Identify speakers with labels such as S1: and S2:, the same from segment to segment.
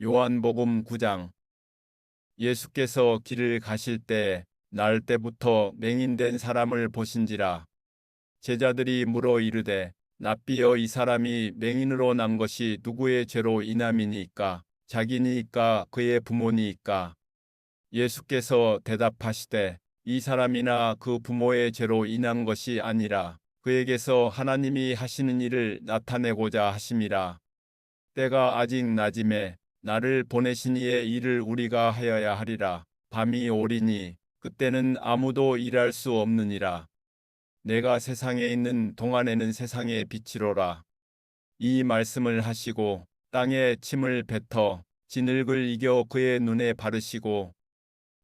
S1: 요한복음 9장. 예수께서 길을 가실 때 나을 때부터 맹인된 사람을 보신지라. 제자들이 물어 이르되 랍비여, 이 사람이 맹인으로 난 것이 누구의 죄로 인함이니이까? 자기니이까 그의 부모니이까? 예수께서 대답하시되 이 사람이나 그 부모의 죄로 인한 것이 아니라 그에게서 하나님이 하시는 일을 나타내고자 하심이라. 때가 아직 낮음에 나를 보내신 이의 일을 우리가 하여야 하리라. 밤이 오리니 그때는 아무도 일할 수 없느니라. 내가 세상에 있는 동안에는 세상의 빛이로라. 이 말씀을 하시고 땅에 침을 뱉어 진흙을 이겨 그의 눈에 바르시고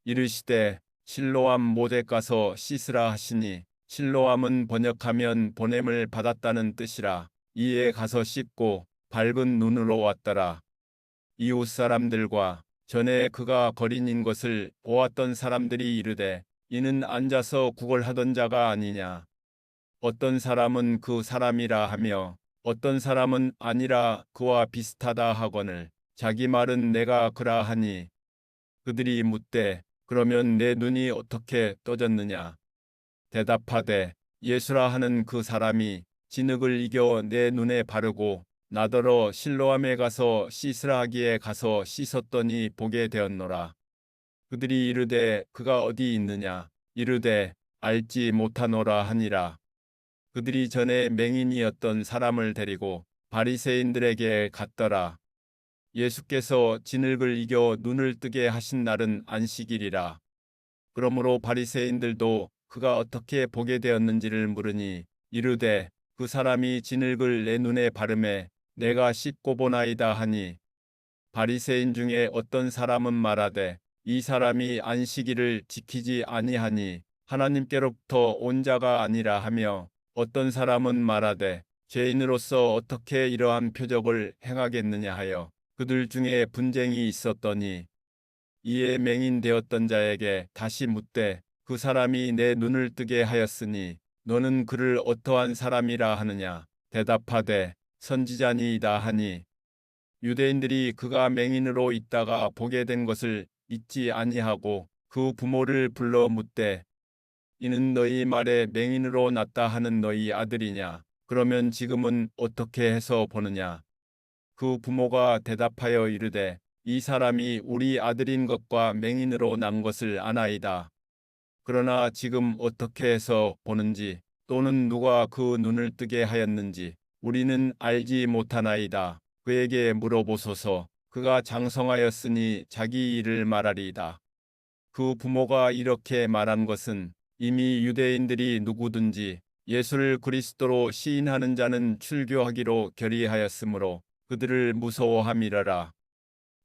S1: 이르시되 실로암 못에 가서 씻으라 하시니, 실로암은 번역하면 보냄을 받았다는 뜻이라. 이에 가서 씻고 밝은 눈으로 왔더라. 이웃 사람들과 전에 그가 거린인 것을 보았던 사람들이 이르되 이는 앉아서 구걸하던 자가 아니냐. 어떤 사람은 그 사람이라 하며 어떤 사람은 아니라 그와 비슷하다 하거늘 자기 말은 내가 그라 하니, 그들이 묻되 그러면 내 눈이 어떻게 떠졌느냐. 대답하되 예수라 하는 그 사람이 진흙을 이겨 내 눈에 바르고 나더러 실로암에 가서 씻으라 하기에 가서 씻었더니 보게 되었노라. 그들이 이르되 그가 어디 있느냐. 이르되 알지 못하노라 하니라. 그들이 전에 맹인이었던 사람을 데리고 바리새인들에게 갔더라. 예수께서 진흙을 이겨 눈을 뜨게 하신 날은 안식일이라. 그러므로 바리새인들도 그가 어떻게 보게 되었는지를 물으니 이르되 그 사람이 진흙을 내 눈에 바르매 내가 씻고 보나이다 하니, 바리새인 중에 어떤 사람은 말하되 이 사람이 안식일을 지키지 아니하니 하나님께로부터 온 자가 아니라 하며, 어떤 사람은 말하되 죄인으로서 어떻게 이러한 표적을 행하겠느냐 하여 그들 중에 분쟁이 있었더니, 이에 맹인되었던 자에게 다시 묻되 그 사람이 내 눈을 뜨게 하였으니 너는 그를 어떠한 사람이라 하느냐. 대답하되 선지자니이다 하니, 유대인들이 그가 맹인으로 있다가 보게 된 것을 잊지 아니하고 그 부모를 불러 묻되 이는 너희 말에 맹인으로 났다 하는 너희 아들이냐. 그러면 지금은 어떻게 해서 보느냐. 그 부모가 대답하여 이르되 이 사람이 우리 아들인 것과 맹인으로 난 것을 아나이다. 그러나 지금 어떻게 해서 보는지 또는 누가 그 눈을 뜨게 하였는지 우리는 알지 못하나이다. 그에게 물어보소서. 그가 장성하였으니 자기 일을 말하리이다. 그 부모가 이렇게 말한 것은 이미 유대인들이 누구든지 예수를 그리스도로 시인하는 자는 출교하기로 결의하였으므로 그들을 무서워함이러라.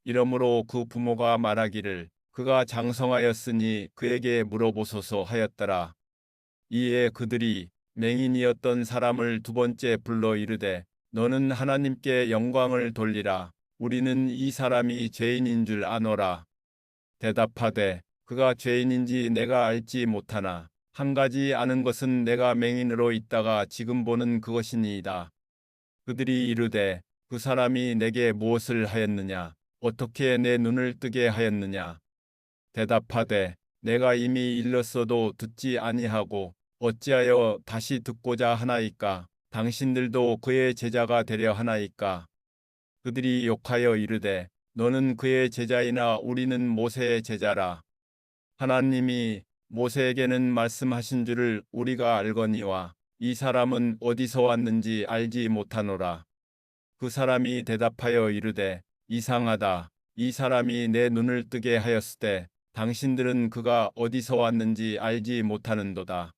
S1: 이러므로 그 부모가 말하기를 그가 장성하였으니 그에게 물어보소서 하였더라. 이에 그들이 맹인이었던 사람을 두 번째 불러 이르되 너는 하나님께 영광을 돌리라. 우리는 이 사람이 죄인인 줄 아노라. 대답하되 그가 죄인인지 내가 알지 못하나 한 가지 아는 것은 내가 맹인으로 있다가 지금 보는 그것이니이다. 그들이 이르되 그 사람이 내게 무엇을 하였느냐. 어떻게 내 눈을 뜨게 하였느냐. 대답하되 내가 이미 일렀어도 듣지 아니하고 어찌하여 다시 듣고자 하나이까. 당신들도 그의 제자가 되려 하나이까. 그들이 욕하여 이르되 너는 그의 제자이나 우리는 모세의 제자라. 하나님이 모세에게는 말씀하신 줄을 우리가 알거니와 이 사람은 어디서 왔는지 알지 못하노라. 그 사람이 대답하여 이르되 이상하다. 이 사람이 내 눈을 뜨게 하였으되 당신들은 그가 어디서 왔는지 알지 못하는도다.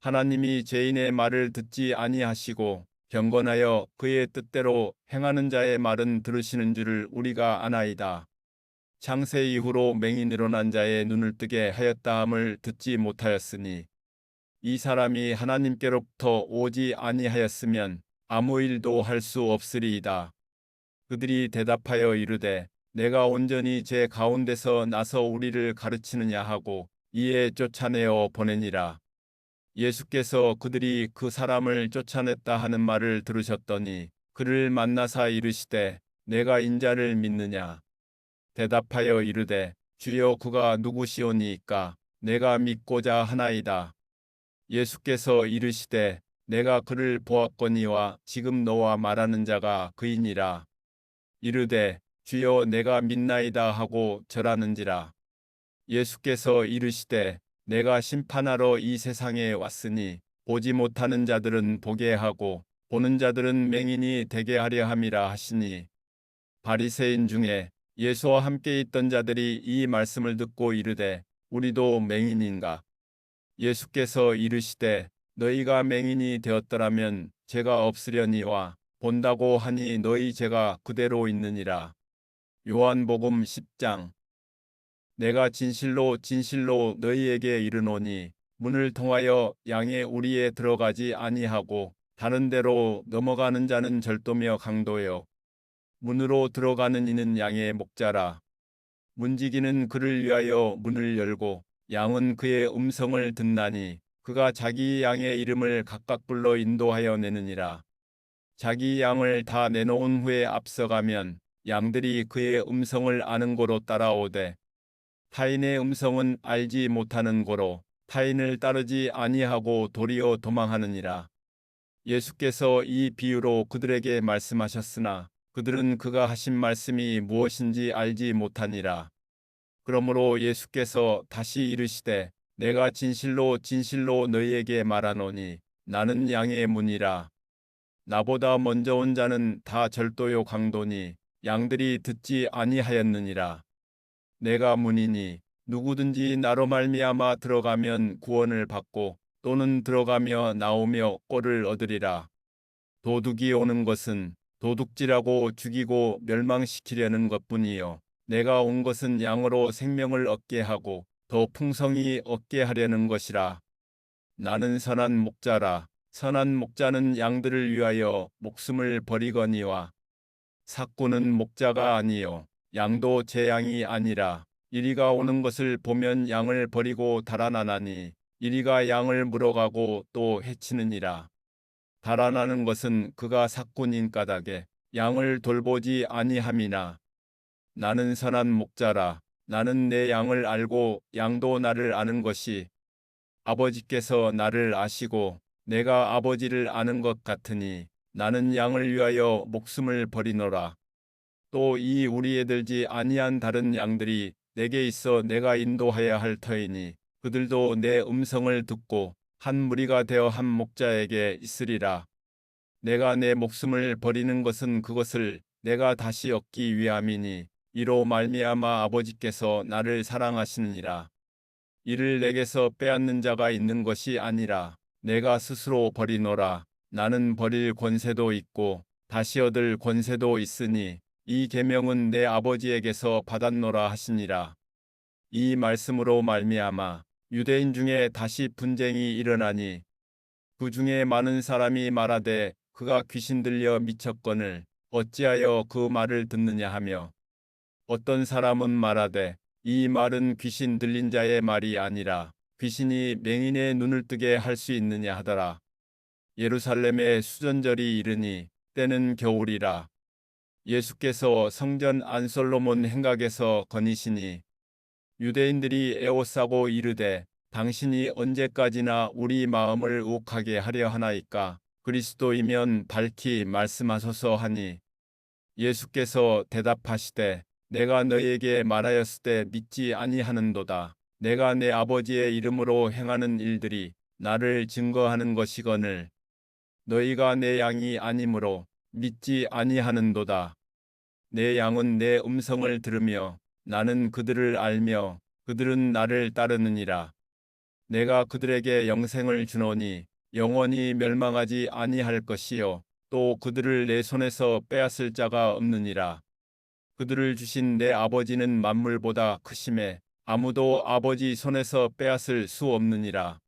S1: 하나님이 죄인의 말을 듣지 아니하시고 경건하여 그의 뜻대로 행하는 자의 말은 들으시는 줄을 우리가 아나이다. 창세 이후로 맹인으로 난 자의 눈을 뜨게 하였다함을 듣지 못하였으니 이 사람이 하나님께로부터 오지 아니하였으면 아무 일도 할 수 없으리이다. 그들이 대답하여 이르되 내가 온전히 제 가운데서 나서 우리를 가르치느냐 하고 이에 쫓아내어 보내니라. 예수께서 그들이 그 사람을 쫓아냈다 하는 말을 들으셨더니 그를 만나사 이르시되 내가 인자를 믿느냐. 대답하여 이르되 주여 그가 누구시오니이까 내가 믿고자 하나이다. 예수께서 이르시되 내가 그를 보았거니와 지금 너와 말하는 자가 그이니라. 이르되 주여 내가 믿나이다 하고 절하는지라. 예수께서 이르시되 내가 심판하러 이 세상에 왔으니 보지 못하는 자들은 보게 하고 보는 자들은 맹인이 되게 하려 함이라 하시니 바리새인 중에 예수와 함께 있던 자들이 이 말씀을 듣고 이르되 우리도 맹인인가? 예수께서 이르시되 너희가 맹인이 되었더라면 죄가 없으려니와 본다고 하니 너희 죄가 그대로 있느니라. 요한복음 10장. 내가 진실로 진실로 너희에게 이르노니 문을 통하여 양의 우리에 들어가지 아니하고 다른 데로 넘어가는 자는 절도며 강도요 문으로 들어가는 이는 양의 목자라. 문지기는 그를 위하여 문을 열고 양은 그의 음성을 듣나니 그가 자기 양의 이름을 각각 불러 인도하여 내느니라. 자기 양을 다 내놓은 후에 앞서가면 양들이 그의 음성을 아는 고로 따라오되 타인의 음성은 알지 못하는 고로 타인을 따르지 아니하고 도리어 도망하느니라. 예수께서 이 비유로 그들에게 말씀하셨으나 그들은 그가 하신 말씀이 무엇인지 알지 못하니라. 그러므로 예수께서 다시 이르시되 내가 진실로 진실로 너희에게 말하노니 나는 양의 문이라. 나보다 먼저 온 자는 다 절도요 강도니 양들이 듣지 아니하였느니라. 내가 문이니 누구든지 나로 말미암아 들어가면 구원을 받고 또는 들어가며 나오며 꼴을 얻으리라. 도둑이 오는 것은 도둑질하고 죽이고 멸망시키려는 것뿐이요 내가 온 것은 양으로 생명을 얻게 하고 더 풍성히 얻게 하려는 것이라. 나는 선한 목자라. 선한 목자는 양들을 위하여 목숨을 버리거니와 삭구는 목자가 아니요 양도 제 양이 아니라 이리가 오는 것을 보면 양을 버리고 달아나나니 이리가 양을 물어가고 또 해치느니라. 달아나는 것은 그가 삭군인 까닭에 양을 돌보지 아니함이나 나는 선한 목자라. 나는 내 양을 알고 양도 나를 아는 것이 아버지께서 나를 아시고 내가 아버지를 아는 것 같으니 나는 양을 위하여 목숨을 버리노라. 또 이 우리에 들지 아니한 다른 양들이 내게 있어 내가 인도하여야 할 터이니 그들도 내 음성을 듣고 한 무리가 되어 한 목자에게 있으리라. 내가 내 목숨을 버리는 것은 그것을 내가 다시 얻기 위함이니 이로 말미암아 아버지께서 나를 사랑하시느니라. 이를 내게서 빼앗는 자가 있는 것이 아니라 내가 스스로 버리노라. 나는 버릴 권세도 있고 다시 얻을 권세도 있으니 이 계명은 내 아버지에게서 받았노라 하시니라. 이 말씀으로 말미암아 유대인 중에 다시 분쟁이 일어나니 그 중에 많은 사람이 말하되 그가 귀신 들려 미쳤거늘 어찌하여 그 말을 듣느냐 하며 어떤 사람은 말하되 이 말은 귀신 들린 자의 말이 아니라 귀신이 맹인의 눈을 뜨게 할 수 있느냐 하더라. 예루살렘에 수전절이 이르니 때는 겨울이라. 예수께서 성전 안솔로몬 행각에서 거니시니 유대인들이 에워싸고 이르되 당신이 언제까지나 우리 마음을 욱하게 하려 하나이까 그리스도이면 밝히 말씀하소서 하니 예수께서 대답하시되 내가 너희에게 말하였을 때 믿지 아니하는도다. 내가 내 아버지의 이름으로 행하는 일들이 나를 증거하는 것이거늘 너희가 내 양이 아니므로 믿지 아니하는도다. 내 양은 내 음성을 들으며 나는 그들을 알며 그들은 나를 따르느니라. 내가 그들에게 영생을 주노니 영원히 멸망하지 아니할 것이요 또 그들을 내 손에서 빼앗을 자가 없느니라. 그들을 주신 내 아버지는 만물보다 크심에 아무도 아버지 손에서 빼앗을 수 없느니라.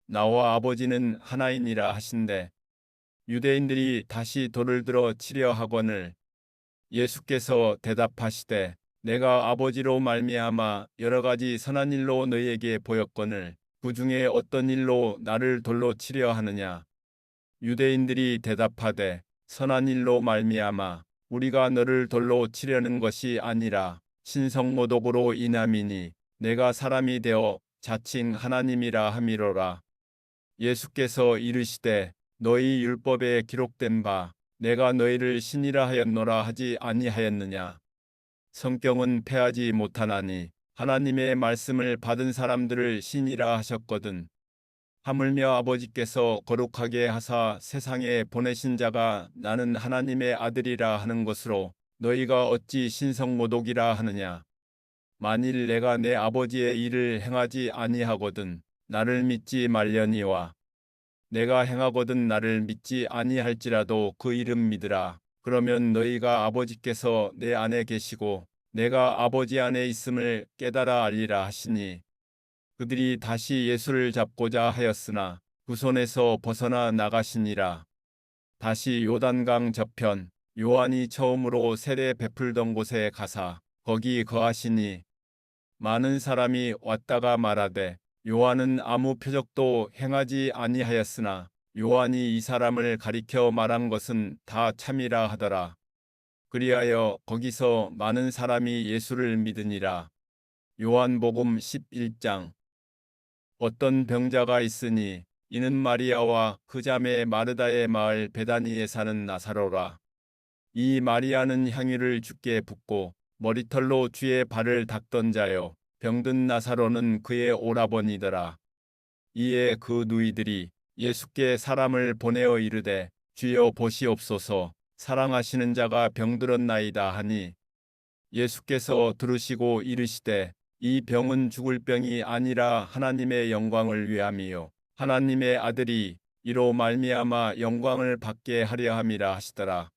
S1: 나와 아버지는 하나이니라 하신대 유대인들이 다시 돌을 들어 치려 하거늘 예수께서 대답하시되 내가 아버지로 말미암아 여러 가지 선한 일로 너희에게 보였거늘 그 중에 어떤 일로 나를 돌로 치려 하느냐. 유대인들이 대답하되 선한 일로 말미암아 우리가 너를 돌로 치려는 것이 아니라 신성모독으로 인함이니 내가 사람이 되어 자칭 하나님이라 함이로라. 예수께서 이르시되 너희 율법에 기록된 바 내가 너희를 신이라 하였노라 하지 아니하였느냐. 성경은 패하지 못하나니 하나님의 말씀을 받은 사람들을 신이라 하셨거든. 하물며 아버지께서 거룩하게 하사 세상에 보내신 자가 나는 하나님의 아들이라 하는 것으로 너희가 어찌 신성모독이라 하느냐. 만일 내가 내 아버지의 일을 행하지 아니하거든 나를 믿지 말려니와 내가 행하거든 나를 믿지 아니할지라도 그 이름 믿으라. 그러면 너희가 아버지께서 내 안에 계시고 내가 아버지 안에 있음을 깨달아 알리라 하시니 그들이 다시 예수를 잡고자 하였으나 그 손에서 벗어나 나가시니라. 다시 요단강 저편 요한이 처음으로 세례 베풀던 곳에 가사 거기 거하시니 많은 사람이 왔다가 말하되 요한은 아무 표적도 행하지 아니하였으나 요한이 이 사람을 가리켜 말한 것은 다 참이라 하더라. 그리하여 거기서 많은 사람이 예수를 믿으니라. 요한복음 11장. 어떤 병자가 있으니 이는 마리아와 그 자매 마르다의 마을 베다니에 사는 나사로라. 이 마리아는 향유를 주께 붓고 머리털로 주의 발을 닦던 자요. 병든 나사로는 그의 오라버니더라. 이에 그 누이들이 예수께 사람을 보내어 이르되 주여 보시옵소서 사랑하시는 자가 병들었나이다 하니 예수께서 들으시고 이르시되 이 병은 죽을 병이 아니라 하나님의 영광을 위함이요 하나님의 아들이 이로 말미암아 영광을 받게 하려 함이라 하시더라.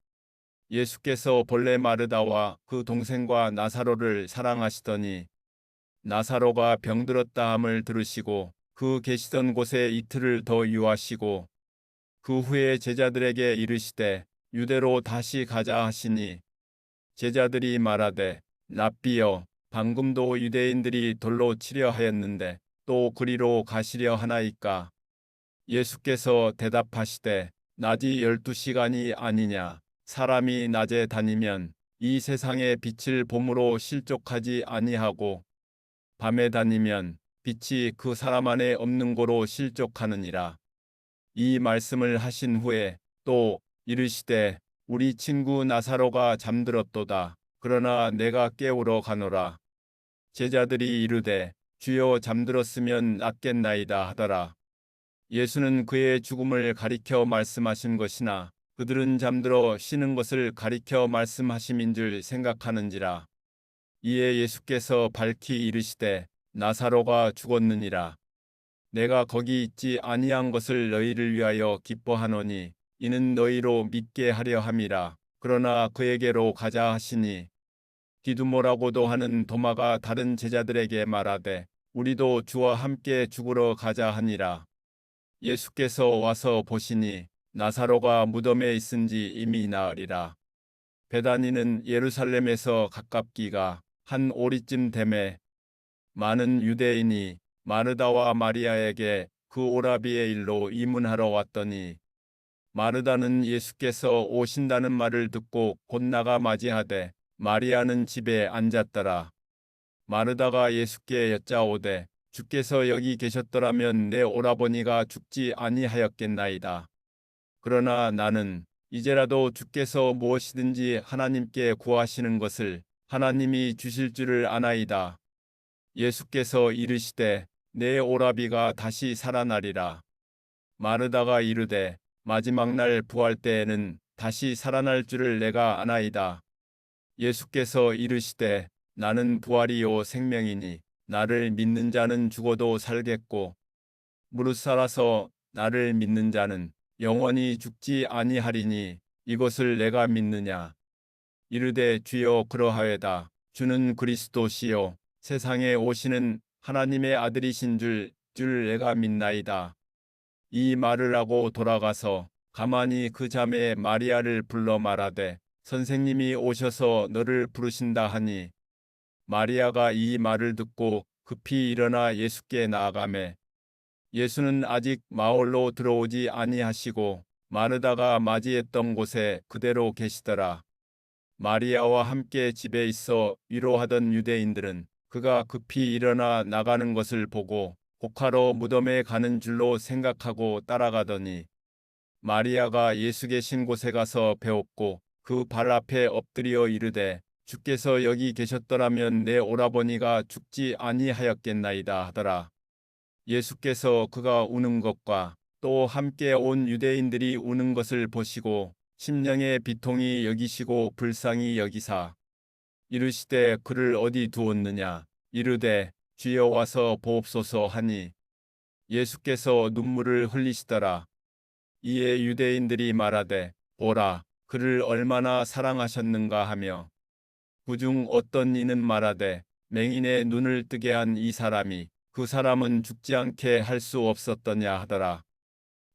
S1: 예수께서 본래 마르다와 그 동생과 나사로를 사랑하시더니 나사로가 병들었다 함을 들으시고 그 계시던 곳에 이틀을 더 유하시고 그 후에 제자들에게 이르시되 유대로 다시 가자 하시니 제자들이 말하되 랍비여 방금도 유대인들이 돌로 치려 하였는데 또 그리로 가시려 하나이까. 예수께서 대답하시되 낮이 12시간이 아니냐. 사람이 낮에 다니면 이 세상의 빛을 봄으로 실족하지 아니하고 밤에 다니면 빛이 그 사람 안에 없는 고로 실족하느니라. 이 말씀을 하신 후에 또 이르시되 우리 친구 나사로가 잠들었도다. 그러나 내가 깨우러 가노라. 제자들이 이르되 주여 잠들었으면 낫겠나이다 하더라. 예수는 그의 죽음을 가리켜 말씀하신 것이나 그들은 잠들어 쉬는 것을 가리켜 말씀하심인 줄 생각하는지라. 이에 예수께서 밝히 이르시되 나사로가 죽었느니라. 내가 거기 있지 아니한 것을 너희를 위하여 기뻐하노니 이는 너희로 믿게 하려 함이라. 그러나 그에게로 가자 하시니 디두모라고도 하는 도마가 다른 제자들에게 말하되 우리도 주와 함께 죽으러 가자 하니라. 예수께서 와서 보시니 나사로가 무덤에 있은지 이미 나으리라. 베다니는 예루살렘에서 가깝기가 한 오리쯤 되매 많은 유대인이 마르다와 마리아에게 그 오라비의 일로 이문하러 왔더니 마르다는 예수께서 오신다는 말을 듣고 곧 나가 맞이하되 마리아는 집에 앉았더라. 마르다가 예수께 여짜오되 주께서 여기 계셨더라면 내 오라버니가 죽지 아니하였겠나이다. 그러나 나는 이제라도 주께서 무엇이든지 하나님께 구하시는 것을 하나님이 주실 줄을 아나이다. 예수께서 이르시되 내 오라비가 다시 살아나리라. 마르다가 이르되 마지막 날 부활 때에는 다시 살아날 줄을 내가 아나이다. 예수께서 이르시되 나는 부활이요 생명이니 나를 믿는 자는 죽어도 살겠고 무릇 살아서 나를 믿는 자는 영원히 죽지 아니하리니 이것을 내가 믿느냐. 이르되 주여 그러하여다. 주는 그리스도시요 세상에 오시는 하나님의 아들이신 줄 내가 믿나이다. 이 말을 하고 돌아가서 가만히 그 자매 마리아를 불러 말하되 선생님이 오셔서 너를 부르신다 하니 마리아가 이 말을 듣고 급히 일어나 예수께 나아가매 예수는 아직 마을로 들어오지 아니하시고 마르다가 맞이했던 곳에 그대로 계시더라. 마리아와 함께 집에 있어 위로하던 유대인들은 그가 급히 일어나 나가는 것을 보고 곡하러 무덤에 가는 줄로 생각하고 따라가더니 마리아가 예수 계신 곳에 가서 배웠고 그 발 앞에 엎드려 이르되 주께서 여기 계셨더라면 내 오라버니가 죽지 아니하였겠나이다 하더라. 예수께서 그가 우는 것과 또 함께 온 유대인들이 우는 것을 보시고 심령의 비통이 여기시고 불쌍히 여기사 이르시되 그를 어디 두었느냐 이르되 주여 와서 보옵소서 하니 예수께서 눈물을 흘리시더라. 이에 유대인들이 말하되 보라 그를 얼마나 사랑하셨는가 하며 그중 어떤 이는 말하되 맹인의 눈을 뜨게 한 이 사람이 그 사람은 죽지 않게 할 수 없었더냐 하더라.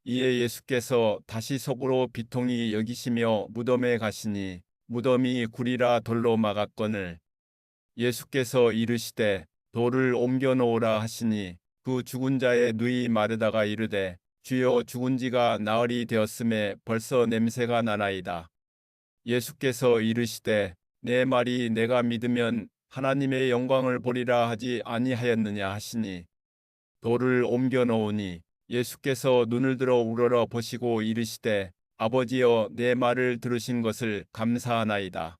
S1: 이에 예수께서 다시 속으로 비통히 여기시며 무덤에 가시니 무덤이 굴이라 돌로 막았거늘 예수께서 이르시되 돌을 옮겨 놓으라 하시니 그 죽은 자의 누이 마르다가 이르되 주여 죽은 지가 나흘이 되었음에 벌써 냄새가 나나이다. 예수께서 이르시되 내 말이 내가 믿으면 하나님의 영광을 보리라 하지 아니하였느냐 하시니 돌을 옮겨 놓으니 예수께서 눈을 들어 우러러 보시고 이르시되 아버지여 내 말을 들으신 것을 감사하나이다.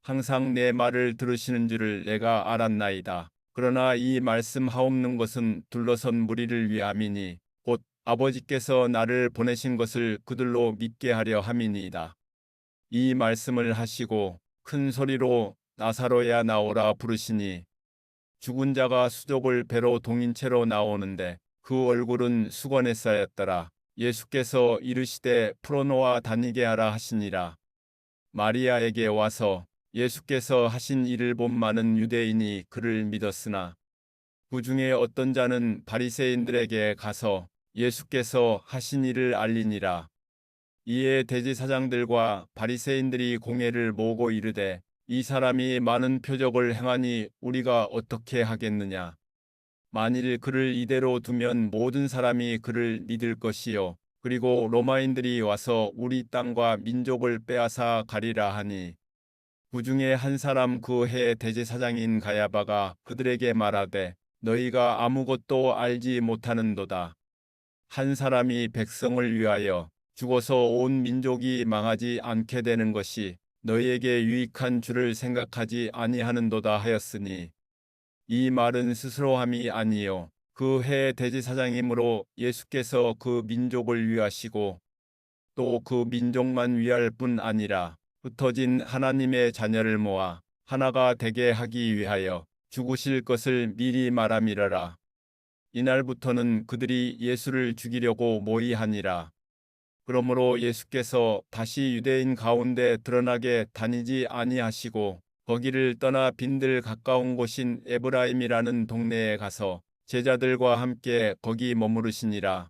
S1: 항상 내 말을 들으시는 줄을 내가 알았나이다. 그러나 이 말씀하옵는 것은 둘러선 무리를 위함이니 곧 아버지께서 나를 보내신 것을 그들로 믿게 하려 함이니이다. 이 말씀을 하시고 큰 소리로 나사로야 나오라 부르시니 죽은 자가 수족을 배로 동인 채로 나오는데 그 얼굴은 수건에 쌓였더라. 예수께서 이르시되 풀어놓아 다니게 하라 하시니라. 마리아에게 와서 예수께서 하신 일을 본 많은 유대인이 그를 믿었으나 그 중에 어떤 자는 바리새인들에게 가서 예수께서 하신 일을 알리니라. 이에 대제사장들과 바리새인들이 공회를 모으고 이르되 이 사람이 많은 표적을 행하니 우리가 어떻게 하겠느냐. 만일 그를 이대로 두면 모든 사람이 그를 믿을 것이요. 그리고 로마인들이 와서 우리 땅과 민족을 빼앗아 가리라 하니 그 중에 한 사람 그 해 대제사장인 가야바가 그들에게 말하되 너희가 아무것도 알지 못하는도다. 한 사람이 백성을 위하여 죽어서 온 민족이 망하지 않게 되는 것이 너희에게 유익한 줄을 생각하지 아니하는도다 하였으니 이 말은 스스로 함이 아니요 그 해 대제사장이므로 예수께서 그 민족을 위하시고 또 그 민족만 위할 뿐 아니라 흩어진 하나님의 자녀를 모아 하나가 되게 하기 위하여 죽으실 것을 미리 말함이러라. 이날부터는 그들이 예수를 죽이려고 모의하니라. 그러므로 예수께서 다시 유대인 가운데 드러나게 다니지 아니하시고 거기를 떠나 빈들 가까운 곳인 에브라임이라는 동네에 가서 제자들과 함께 거기 머무르시니라.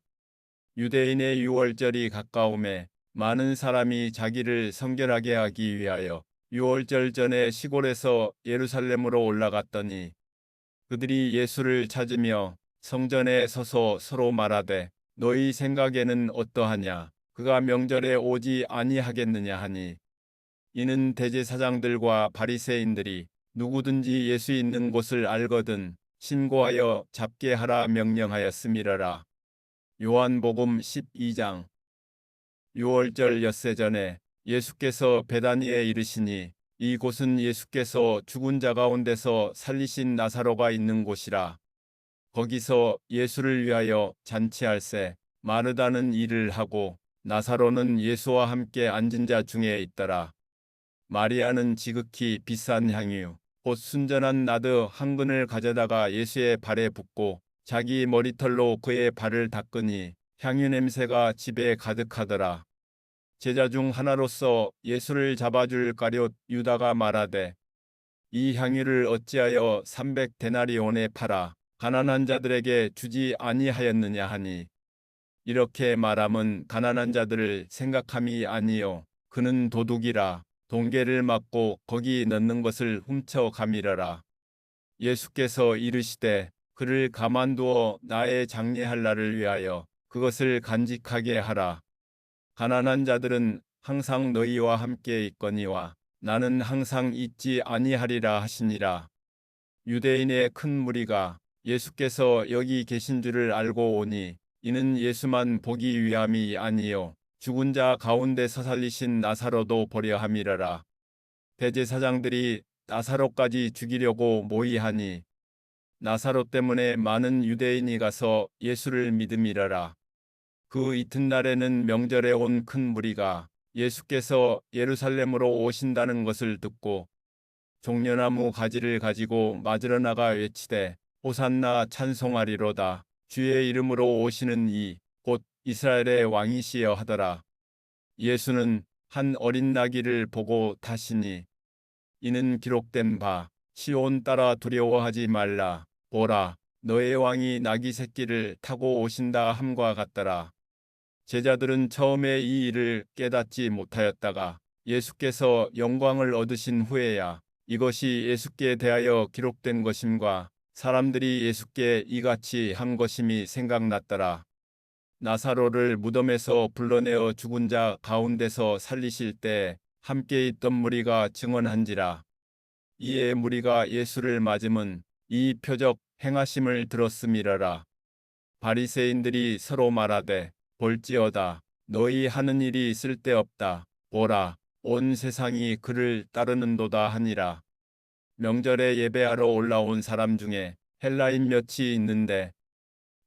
S1: 유대인의 유월절이 가까움에 많은 사람이 자기를 성결하게 하기 위하여 유월절 전에 시골에서 예루살렘으로 올라갔더니 그들이 예수를 찾으며 성전에 서서 서로 말하되 너희 생각에는 어떠하냐 그가 명절에 오지 아니하겠느냐 하니 이는 대제사장들과 바리새인들이 누구든지 예수 있는 곳을 알거든 신고하여 잡게 하라 명령하였음이러라. 요한복음 12장. 유월절 엿새 전에 예수께서 베다니에 이르시니 이곳은 예수께서 죽은 자 가운데서 살리신 나사로가 있는 곳이라. 거기서 예수를 위하여 잔치할세 마르다는 일을 하고 나사로는 예수와 함께 앉은 자 중에 있더라. 마리아는 지극히 비싼 향유 곧 순전한 나드 한 근을 가져다가 예수의 발에 붓고 자기 머리털로 그의 발을 닦으니 향유 냄새가 집에 가득하더라. 제자 중 하나로서 예수를 잡아줄 가룟 유다가 말하되 이 향유를 어찌하여 300데나리온에 팔아 가난한 자들에게 주지 아니하였느냐 하니 이렇게 말함은 가난한 자들을 생각함이 아니요 그는 도둑이라 동계를 맞고 거기 넣는 것을 훔쳐 가미러라. 예수께서 이르시되 그를 가만두어 나의 장례할 날을 위하여 그것을 간직하게 하라. 가난한 자들은 항상 너희와 함께 있거니와 나는 항상 잊지 아니하리라 하시니라. 유대인의 큰 무리가 예수께서 여기 계신 줄을 알고 오니 이는 예수만 보기 위함이 아니요 죽은 자 가운데서 살리신 나사로도 보려 함이라라. 대제사장들이 나사로까지 죽이려고 모의하니 나사로 때문에 많은 유대인이 가서 예수를 믿음이라라. 그 이튿날에는 명절에 온 큰 무리가 예수께서 예루살렘으로 오신다는 것을 듣고 종려나무 가지를 가지고 맞으러 나가 외치되 호산나 찬송하리로다. 주의 이름으로 오시는 이 곧 이스라엘의 왕이시여 하더라. 예수는 한 어린 나귀를 보고 타시니 이는 기록된 바 시온 따라 두려워하지 말라. 보라 너의 왕이 나귀 새끼를 타고 오신다 함과 같더라. 제자들은 처음에 이 일을 깨닫지 못하였다가 예수께서 영광을 얻으신 후에야 이것이 예수께 대하여 기록된 것임과 사람들이 예수께 이같이 한 것임이 생각났더라. 나사로를 무덤에서 불러내어 죽은 자 가운데서 살리실 때 함께 있던 무리가 증언한지라. 이에 무리가 예수를 맞음은 이 표적 행하심을 들었음이라라. 바리새인들이 서로 말하되 볼지어다 너희 하는 일이 쓸데없다. 보라 온 세상이 그를 따르는도다 하니라. 명절에 예배하러 올라온 사람 중에 헬라인 몇이 있는데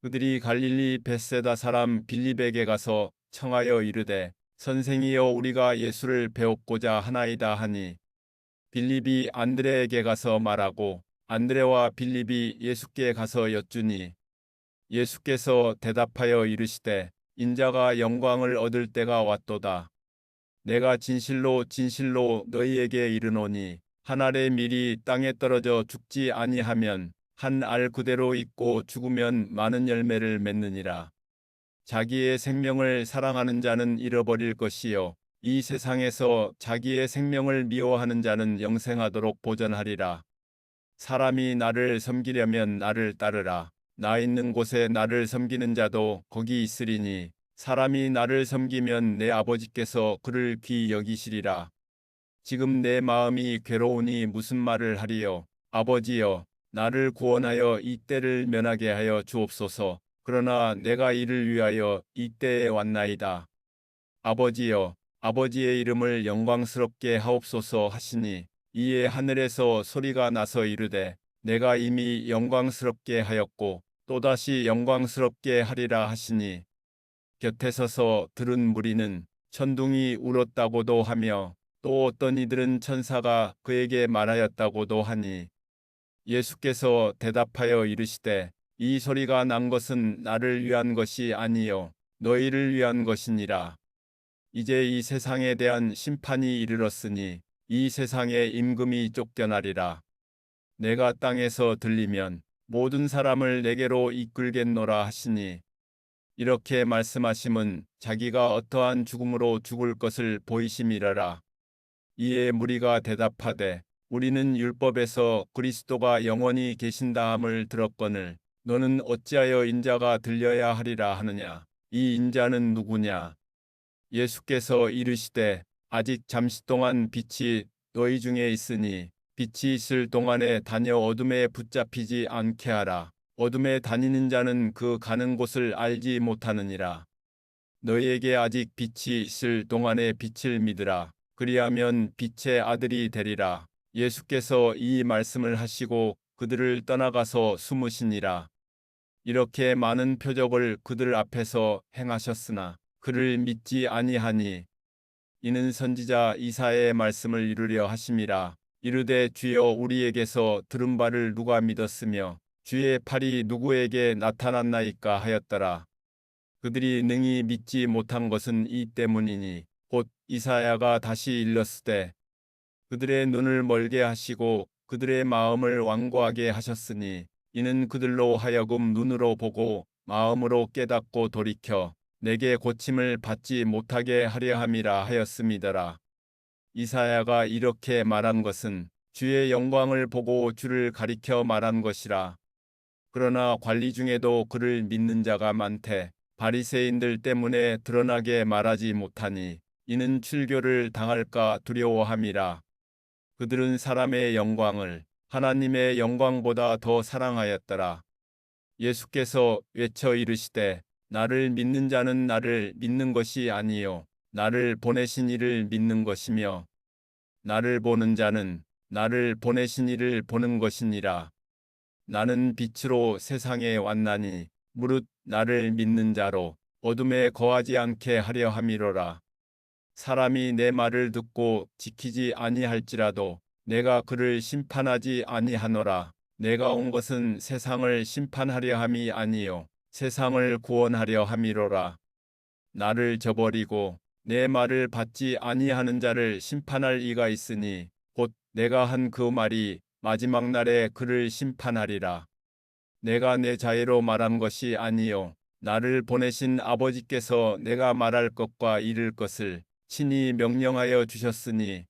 S1: 그들이 갈릴리 벳세다 사람 빌립에게 가서 청하여 이르되 선생이여 우리가 예수를 배웠고자 하나이다 하니 빌립이 안드레에게 가서 말하고 안드레와 빌립이 예수께 가서 여쭈니 예수께서 대답하여 이르시되 인자가 영광을 얻을 때가 왔도다. 내가 진실로 진실로 너희에게 이르노니 한 알의 밀이 땅에 떨어져 죽지 아니하면 한 알 그대로 있고 죽으면 많은 열매를 맺느니라. 자기의 생명을 사랑하는 자는 잃어버릴 것이요 이 세상에서 자기의 생명을 미워하는 자는 영생하도록 보전하리라. 사람이 나를 섬기려면 나를 따르라. 나 있는 곳에 나를 섬기는 자도 거기 있으리니 사람이 나를 섬기면 내 아버지께서 그를 귀히 여기시리라. 지금 내 마음이 괴로우니 무슨 말을 하리요. 아버지여 나를 구원하여 이 때를 면하게 하여 주옵소서. 그러나 내가 이를 위하여 이 때에 왔나이다. 아버지여 아버지의 이름을 영광스럽게 하옵소서 하시니 이에 하늘에서 소리가 나서 이르되 내가 이미 영광스럽게 하였고 또다시 영광스럽게 하리라 하시니 곁에 서서 들은 무리는 천둥이 울었다고도 하며 또 어떤 이들은 천사가 그에게 말하였다고도 하니 예수께서 대답하여 이르시되 이 소리가 난 것은 나를 위한 것이 아니요 너희를 위한 것이니라. 이제 이 세상에 대한 심판이 이르렀으니 이 세상의 임금이 쫓겨나리라. 내가 땅에서 들리면 모든 사람을 내게로 이끌겠노라 하시니 이렇게 말씀하심은 자기가 어떠한 죽음으로 죽을 것을 보이심이라라. 이에 무리가 대답하되 우리는 율법에서 그리스도가 영원히 계신다함을 들었거늘 너는 어찌하여 인자가 들려야 하리라 하느냐. 이 인자는 누구냐. 예수께서 이르시되 아직 잠시 동안 빛이 너희 중에 있으니 빛이 있을 동안에 다녀 어둠에 붙잡히지 않게 하라. 어둠에 다니는 자는 그 가는 곳을 알지 못하느니라. 너희에게 아직 빛이 있을 동안에 빛을 믿으라. 그리하면 빛의 아들이 되리라. 예수께서 이 말씀을 하시고 그들을 떠나가서 숨으시니라. 이렇게 많은 표적을 그들 앞에서 행하셨으나 그를 믿지 아니하니 이는 선지자 이사야의 말씀을 이루려 하심이라. 이르되 주여 우리에게서 들은 바를 누가 믿었으며 주의 팔이 누구에게 나타났나이까 하였더라. 그들이 능히 믿지 못한 것은 이 때문이니 곧 이사야가 다시 일렀으되 그들의 눈을 멀게 하시고 그들의 마음을 완고하게 하셨으니 이는 그들로 하여금 눈으로 보고 마음으로 깨닫고 돌이켜 내게 고침을 받지 못하게 하려 함이라 하였음이더라. 이사야가 이렇게 말한 것은 주의 영광을 보고 주를 가리켜 말한 것이라. 그러나 관리 중에도 그를 믿는 자가 많되 바리새인들 때문에 드러나게 말하지 못하니 이는 출교를 당할까 두려워함이라. 그들은 사람의 영광을 하나님의 영광보다 더 사랑하였더라. 예수께서 외쳐 이르시되 나를 믿는 자는 나를 믿는 것이 아니요 나를 보내신 이를 믿는 것이며 나를 보는 자는 나를 보내신 이를 보는 것이니라. 나는 빛으로 세상에 왔나니 무릇 나를 믿는 자로 어둠에 거하지 않게 하려 함이로라. 사람이 내 말을 듣고 지키지 아니할지라도 내가 그를 심판하지 아니하노라. 내가 온 것은 세상을 심판하려 함이 아니요 세상을 구원하려 함이로라. 나를 저버리고 내 말을 받지 아니하는 자를 심판할 이가 있으니 곧 내가 한 그 말이 마지막 날에 그를 심판하리라. 내가 내 자유로 말한 것이 아니요 나를 보내신 아버지께서 내가 말할 것과 이를 것을 친히 명령하여 주셨으니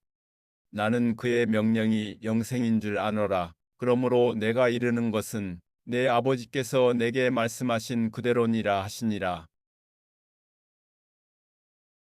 S1: 나는 그의 명령이 영생인 줄 아노라. 그러므로 내가 이르는 것은 내 아버지께서 내게 말씀하신 그대로니라 하시니라.